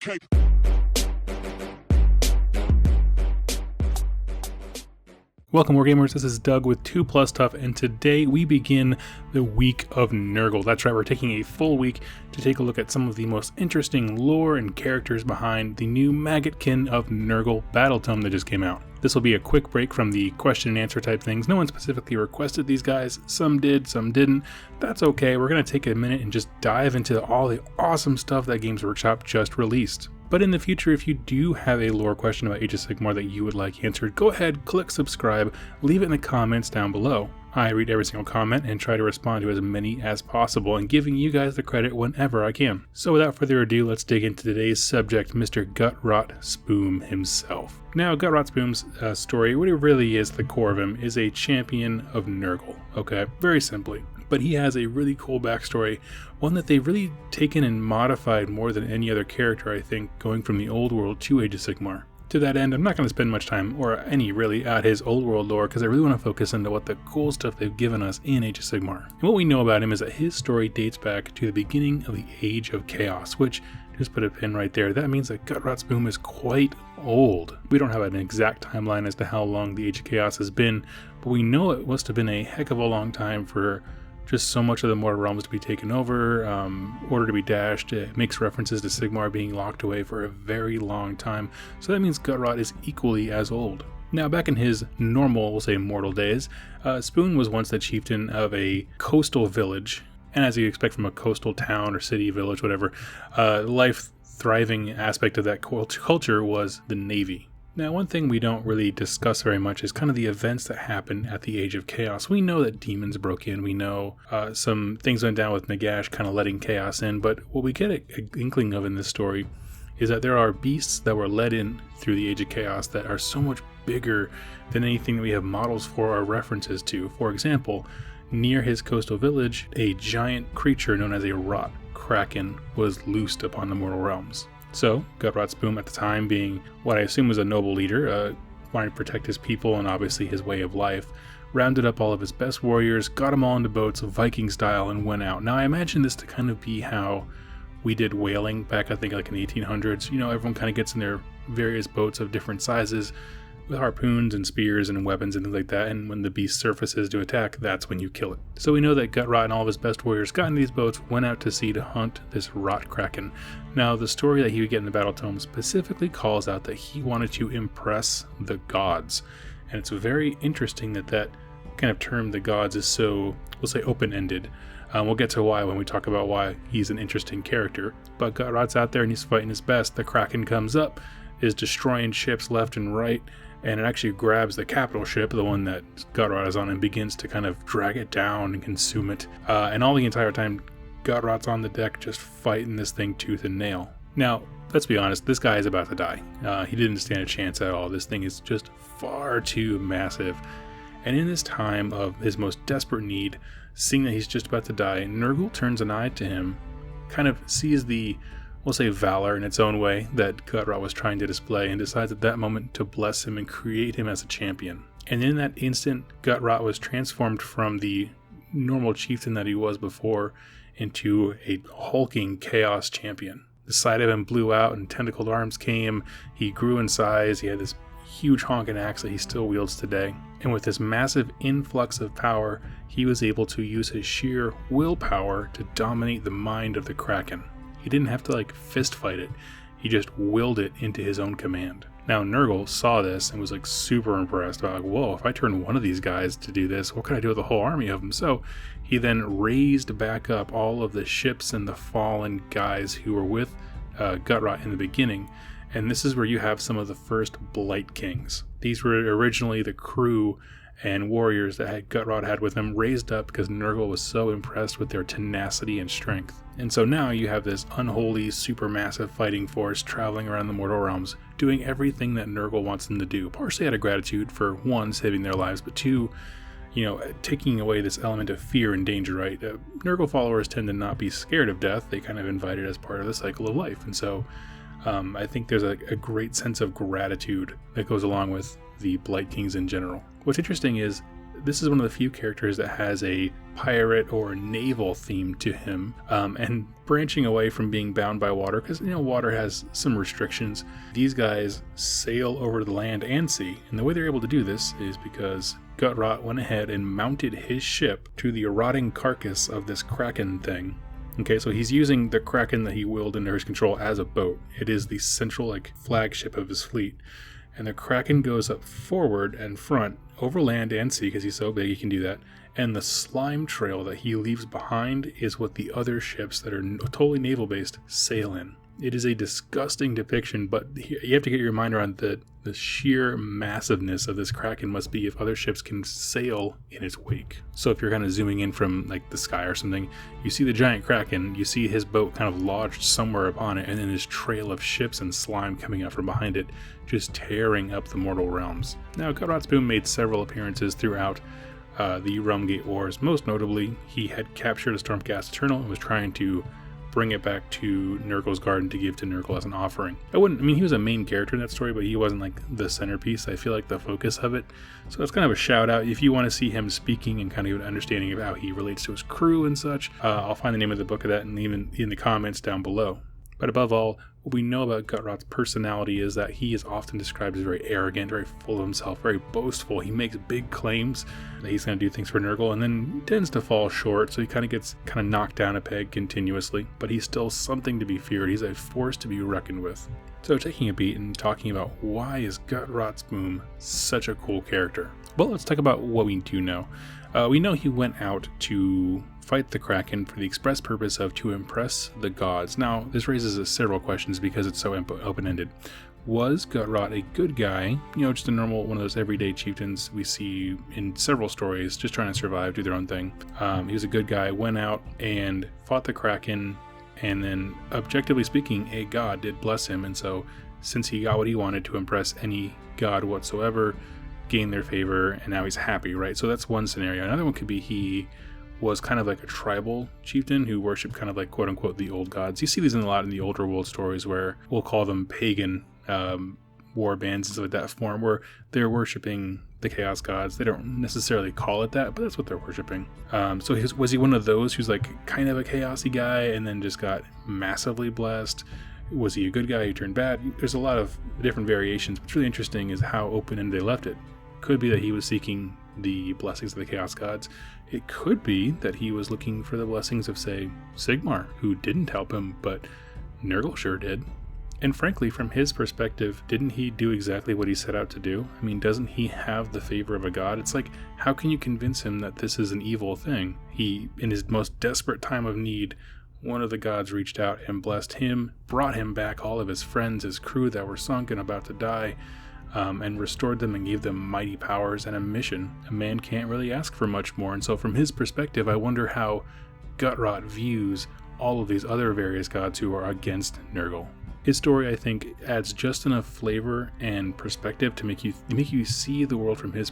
Okay. Welcome Wargamers, this is Doug with 2+ Stuff, and today we begin the week of Nurgle. That's right, we're taking a full week to take a look at some of the most interesting lore and characters behind the new Maggotkin of Nurgle battle tome that just came out. This will be a quick break from the question and answer type things. No one specifically requested these guys. Some did, some didn't. That's okay. We're going to take a minute and just dive into all the awesome stuff that Games Workshop just released. But in the future, if you do have a lore question about Age of Sigmar that you would like answered, go ahead, click subscribe, leave it in the comments down below. I read every single comment and try to respond to as many as possible, and giving you guys the credit whenever I can. So without further ado, let's dig into today's subject, Mr. Gutrot Spume himself. Now, Gutrot Spume's story, what it really is, the core of him, is a champion of Nurgle, okay? Very simply. But he has a really cool backstory, one that they've really taken and modified more than any other character, I think, going from the old world to Age of Sigmar. To that end, I'm not going to spend much time, or any really, at his old world lore, because I really want to focus into what the cool stuff they've given us in Age of Sigmar. And what we know about him is that his story dates back to the beginning of the Age of Chaos, which, just put a pin right there, that means that Gutrot Spume is quite old. We don't have an exact timeline as to how long the Age of Chaos has been, but we know it must have been a heck of a long time for just so much of the mortal realms to be taken over, order to be dashed. It makes references to Sigmar being locked away for a very long time, so that means Gutrot is equally as old. Now, back in his normal, we'll say mortal days, Spume was once the chieftain of a coastal village, and as you expect from a coastal town or city, village, whatever, life-thriving aspect of that culture was the Navy. Now, one thing we don't really discuss very much is kind of the events that happened at the Age of Chaos. We know that demons broke in. We know some things went down with Nagash kind of letting chaos in. But what we get an inkling of in this story is that there are beasts that were led in through the Age of Chaos that are so much bigger than anything that we have models for or references to. For example, near his coastal village, a giant creature known as a rot Kraken was loosed upon the mortal realms. So, Gutrot Spume at the time, being what I assume was a noble leader, wanting to protect his people and obviously his way of life, rounded up all of his best warriors, got them all into boats, Viking style, and went out. Now, I imagine this to kind of be how we did whaling back, I think, like in the 1800s. You know, everyone kind of gets in their various boats of different sizes with harpoons and spears and weapons and things like that, and when the beast surfaces to attack, that's when you kill it. So we know that Gutrot and all of his best warriors got into these boats, went out to sea to hunt this rot Kraken. Now, the story that he would get in the battle tome specifically calls out that he wanted to impress the gods, and it's very interesting that that kind of term, the gods, is so, we'll say, open-ended. We'll get to why when we talk about why he's an interesting character, but Gutrot's out there and he's fighting his best. The Kraken comes up, is destroying ships left and right, and it actually grabs the capital ship, the one that Gutrot is on, and begins to kind of drag it down and consume it. And all the entire time, Gutrot's on the deck just fighting this thing tooth and nail. Now, let's be honest, this guy is about to die. He didn't stand a chance at all. This thing is just far too massive. And in this time of his most desperate need, seeing that he's just about to die, Nurgle turns an eye to him, kind of sees the, we'll say, valor in its own way that Gutrot was trying to display, and decides at that moment to bless him and create him as a champion. And in that instant, Gutrot was transformed from the normal chieftain that he was before into a hulking chaos champion. The side of him blew out and tentacled arms came. He grew in size. He had this huge honking axe that he still wields today. And with this massive influx of power, he was able to use his sheer willpower to dominate the mind of the Kraken. He didn't have to fist fight it. He just willed it into his own command. Now, Nurgle saw this and was super impressed about, whoa, if I turn one of these guys to do this, what could I do with a whole army of them? So he then raised back up all of the ships and the fallen guys who were with Gutrot in the beginning. And this is where you have some of the first Blight Kings. These were originally the crew and warriors that Gutrot had with him, raised up because Nurgle was so impressed with their tenacity and strength. And so now you have this unholy, supermassive fighting force traveling around the mortal realms, doing everything that Nurgle wants them to do. Partially out of gratitude for, one, saving their lives, but two, taking away this element of fear and danger, right? Nurgle followers tend to not be scared of death. They kind of invite it as part of the cycle of life. And so I think there's a great sense of gratitude that goes along with the Blight Kings in general. What's interesting is this is one of the few characters that has a pirate or naval theme to him, and branching away from being bound by water, because water has some restrictions. These guys sail over the land and sea, and the way they're able to do this is because Gutrot went ahead and mounted his ship to the rotting carcass of this Kraken thing. Okay, so he's using the Kraken that he willed under his control as a boat. It is the central flagship of his fleet. And the Kraken goes up forward and front over land and sea, because he's so big he can do that. And the slime trail that he leaves behind is what the other ships that are totally naval based sail in. It is a disgusting depiction, but you have to get your mind around the sheer massiveness of this Kraken must be if other ships can sail in its wake. So if you're kind of zooming in from the sky or something, you see the giant Kraken, you see his boat kind of lodged somewhere upon it, and then this trail of ships and slime coming out from behind it, just tearing up the mortal realms. Now, Gutrot Spume made several appearances throughout the Realmgate Wars. Most notably, he had captured a Stormcast Eternal and was trying to bring it back to Nurgle's garden to give to Nurgle as an offering. He was a main character in that story, but he wasn't the centerpiece. I feel like the focus of it. So that's kind of a shout out. If you want to see him speaking and kind of an understanding of how he relates to his crew and such, I'll find the name of the book of that and even in the comments down below. But above all, what we know about Gutrot's personality is that he is often described as very arrogant, very full of himself, very boastful. He makes big claims that he's going to do things for Nurgle and then tends to fall short, so he kind of gets knocked down a peg continuously. But he's still something to be feared. He's a force to be reckoned with. So taking a beat and talking about why is Gutrot Spume such a cool character? Well, let's talk about what we do know. We know he went out to fight the Kraken for the express purpose of to impress the gods. Now, this raises several questions because it's so open-ended. Was Gutrot a good guy? Just a normal, one of those everyday chieftains we see in several stories, just trying to survive, do their own thing. He was a good guy, went out and fought the Kraken, and then, objectively speaking, a god did bless him, and so, since he got what he wanted to impress any god whatsoever, gained their favor, and now he's happy, right? So that's one scenario. Another one could be he was kind of like a tribal chieftain who worshipped kind of quote unquote the old gods. You see these a lot in the older world stories where we'll call them pagan war bands and stuff like that form, where they're worshipping the chaos gods. They don't necessarily call it that, but that's what they're worshipping. So was he one of those who's kind of a chaosy guy and then just got massively blessed? Was he a good guy who turned bad? There's a lot of different variations. What's really interesting is how open-ended they left it. Could be that he was seeking the blessings of the chaos gods. It could be that he was looking for the blessings of, say, Sigmar, who didn't help him, but Nurgle sure did. And frankly, from his perspective, didn't he do exactly what he set out to do? Doesn't he have the favor of a god? It's how can you convince him that this is an evil thing? He, in his most desperate time of need, one of the gods reached out and blessed him, brought him back all of his friends, his crew that were sunk and about to die, and restored them and gave them mighty powers and a mission. A man can't really ask for much more, and so from his perspective, I wonder how Gutrot views all of these other various gods who are against Nurgle. His story, I think, adds just enough flavor and perspective to make you see the world from his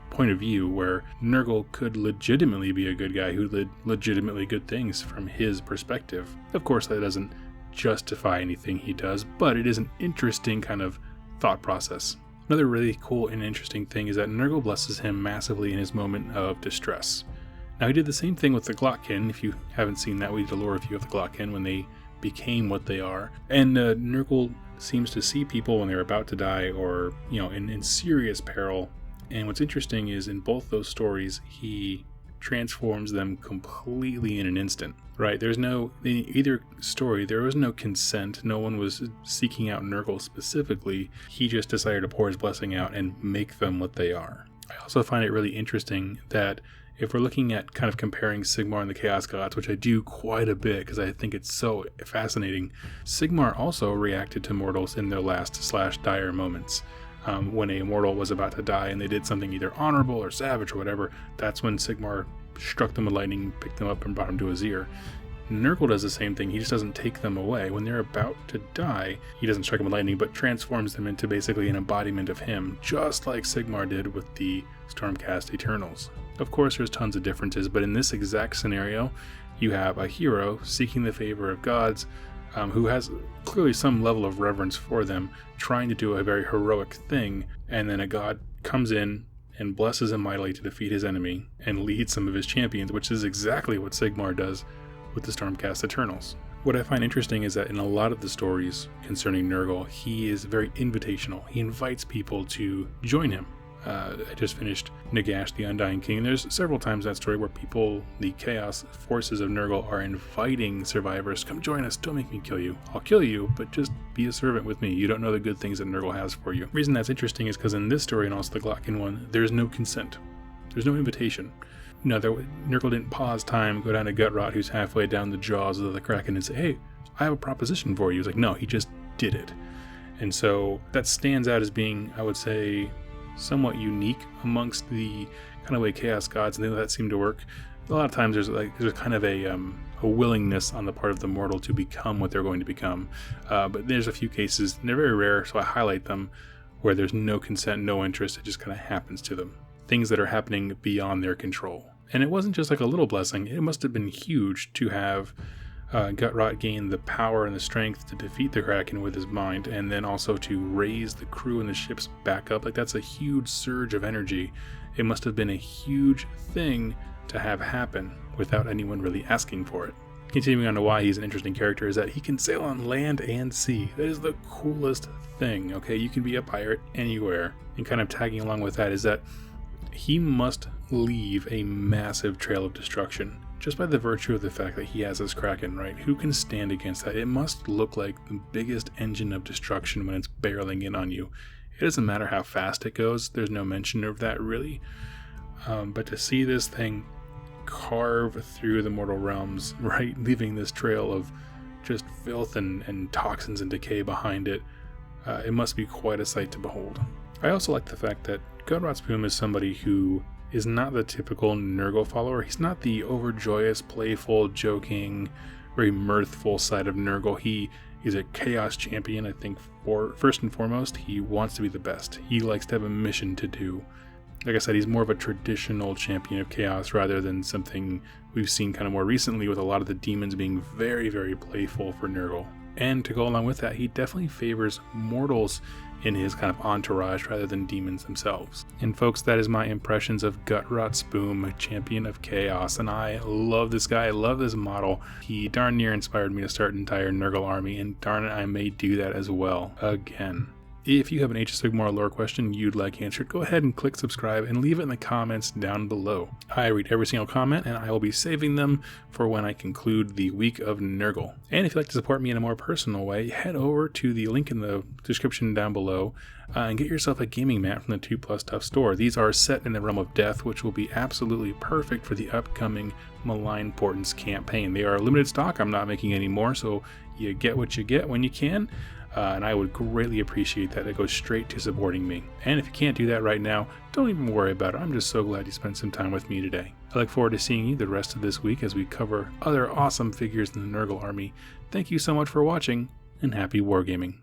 point of view, where Nurgle could legitimately be a good guy who did legitimately good things from his perspective. Of course, that doesn't justify anything he does, but it is an interesting kind of thought process. Another really cool and interesting thing is that Nurgle blesses him massively in his moment of distress. Now, he did the same thing with the Glottkin. If you haven't seen that, we did a lore review of the Glottkin when they became what they are. And Nurgle seems to see people when they're about to die or, in serious peril. And what's interesting is in both those stories, he transforms them completely in an instant, right? In either story, there was no consent. No one was seeking out Nurgle specifically. He just decided to pour his blessing out and make them what they are. I also find it really interesting that if we're looking at kind of comparing Sigmar and the Chaos Gods, which I do quite a bit because I think it's so fascinating, Sigmar also reacted to mortals in their last/dire moments. When a mortal was about to die and they did something either honorable or savage or whatever, that's when Sigmar struck them with lightning, picked them up, and brought them to his ear. Nurgle does the same thing. He just doesn't take them away. When they're about to die, he doesn't strike them with lightning, but transforms them into basically an embodiment of him, just like Sigmar did with the Stormcast Eternals. Of course, there's tons of differences, but in this exact scenario, you have a hero seeking the favor of gods, who has clearly some level of reverence for them, trying to do a very heroic thing, and then a god comes in, and blesses him mightily to defeat his enemy and lead some of his champions, which is exactly what Sigmar does with the Stormcast Eternals. What I find interesting is that in a lot of the stories concerning Nurgle, he is very invitational. He invites people to join him. I just finished Nagash, the Undying King. There's several times in that story where people, the chaos forces of Nurgle, are inviting survivors, come join us, don't make me kill you. I'll kill you, but just be a servant with me. You don't know the good things that Nurgle has for you. The reason that's interesting is because in this story, and also the Glockin one, there's no consent. There's no invitation. No, Nurgle didn't pause time, go down to Gutrot, who's halfway down the jaws of the Kraken, and say, hey, I have a proposition for you. He's like, no, he just did it. And so that stands out as being, I would say, somewhat unique amongst the kind of way chaos gods and things like that seem to work. A lot of times there's kind of a willingness on the part of the mortal to become what they're going to become, but there's a few cases, and they're very rare, so I highlight them, where there's no consent, no interest. It just kind of happens to them, things that are happening beyond their control. And it wasn't just like a little blessing, it must have been huge to have Gutrot gain the power and the strength to defeat the Kraken with his mind, and then also to raise the crew and the ships back up. Like, that's a huge surge of energy. It must have been a huge thing to have happen without anyone really asking for it. Continuing on to why he's an interesting character is that he can sail on land and sea. That is the coolest thing, okay? You can be a pirate anywhere. And kind of tagging along with that is that he must leave a massive trail of destruction. Just by the virtue of the fact that he has this Kraken, right? Who can stand against that? It must look like the biggest engine of destruction when it's barreling in on you. It doesn't matter how fast it goes. There's no mention of that, really. But to see this thing carve through the mortal realms, right? Leaving this trail of just filth and toxins and decay behind it, it must be quite a sight to behold. I also like the fact that Gutrot Spume is somebody who is not the typical Nurgle follower. He's not the overjoyous, playful, joking, very mirthful side of Nurgle. He is a chaos champion, I think, first and foremost. He wants to be the best. He likes to have a mission to do. Like I said, he's more of a traditional champion of chaos rather than something we've seen kind of more recently with a lot of the demons being very, very playful for Nurgle. And to go along with that, he definitely favors mortals in his kind of entourage rather than demons themselves. And folks, that is my impressions of Gutrot Spume, champion of chaos, and I love this guy. I love this model. He darn near inspired me to start an entire Nurgle army, and darn it, I may do that as well again. If you have an Age of Sigmar lore question you'd like answered, go ahead and click subscribe and leave it in the comments down below. I read every single comment, and I will be saving them for when I conclude the week of Nurgle. And if you'd like to support me in a more personal way, head over to the link in the description down below and get yourself a gaming mat from the 2+ Tough store. These are set in the Realm of Death, which will be absolutely perfect for the upcoming Malign Portents campaign. They are limited stock. I'm not making any more, so you get what you get when you can. And I would greatly appreciate that. It goes straight to supporting me. And if you can't do that right now, don't even worry about it. I'm just so glad you spent some time with me today. I look forward to seeing you the rest of this week as we cover other awesome figures in the Nurgle army. Thank you so much for watching, and happy wargaming.